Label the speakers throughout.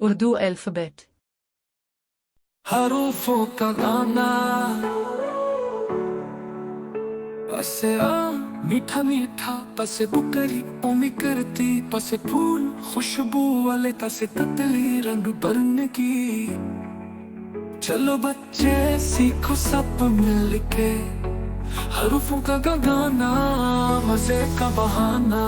Speaker 1: Urdu alphabet
Speaker 2: हरूफों का गाना पसे आम मीठा मीठा पसे बुकरी ओमी करती पसे फूल खुशबू वाले तसे ततली रंग भरने की। चलो बच्चे सीखो सब मिलके हरूफों का गाना मजे का बहाना।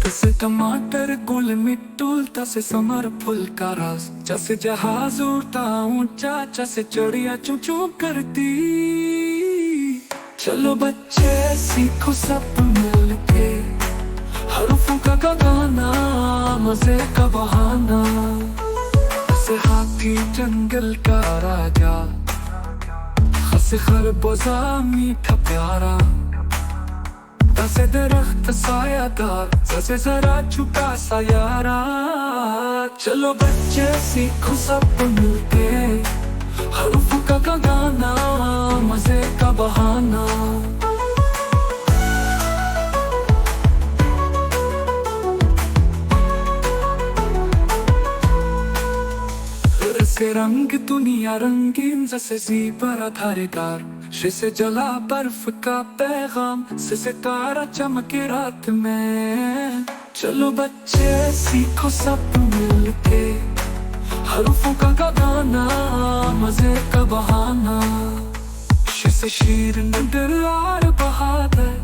Speaker 2: तसे टमाटर गुल मिट्टूल तसे समर फूल का रस जैसे जहाज उड़ता ऊंचा जैसे चिड़िया चू चू करती। चलो बच्चे सीखो सब मिलके हरूफों का गाना मजे का बहाना। जैसे हाथी जंगल का राजा हंसे खरबूजा मीठा प्यारा तसे दरख्त सायादार जैसे जरा छुपा सा यारा। चलो बच्चे सीखो सब मिलके हरूफों का गाना मजे का बहाना। जैसे रंग दुनिया रंगीन जैसे ज़ीबरा धारीदार जैसे जला बर्फ का पैगाम से सितारा चमके रात में। चलो बच्चे सीखो सब मिलके हरूफों का गाना मजे का बहाना। जैसे शीर नदर आर बहादुर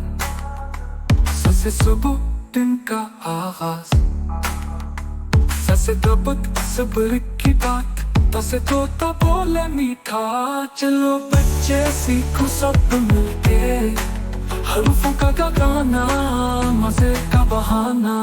Speaker 2: जैसे सुबह दिन का आगाज जैसे दबक सब्र की बात तसे तोता बोले मीठा। चलो बच्चे सीखो सब मिलके हरूफों का गाना मजे का बहाना।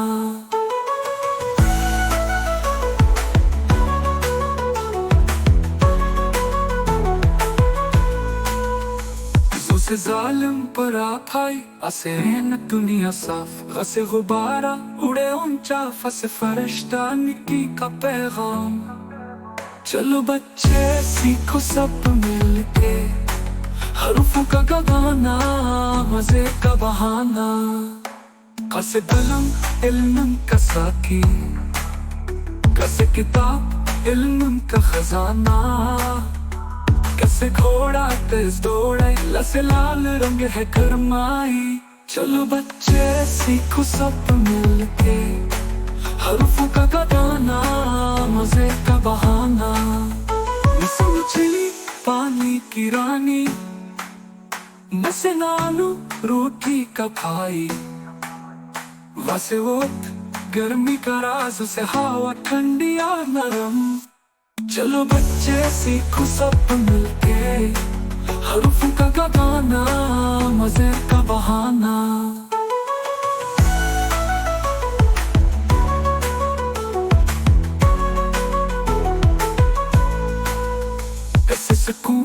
Speaker 2: से जालिम पर आखाई असे न दुनिया साफ गसे गुबारा उड़े ऊंचा फसे फरिश्ता निकी का पैगाम। चलो बच्चे सीखो सब मिलके हरूफों का गाना मजे का बहाना। कसे कलम इल्म का साकी कसे किताब इल्म का खजाना कसे घोड़ा तेज दौड़े लसे लाल रंग है गरमाई। चलो बच्चे सीखो सब मिलके हरूफों का गाना मजे का बहाना। मछली पानी की रानी मसे नानू रोटी का भाई वसे वोट गर्मी का राज से हवा ठंडी और नरम। चलो बच्चे सीखो सब मिलके हरूफों का गाना मजे का बहाना। कैसे सुकून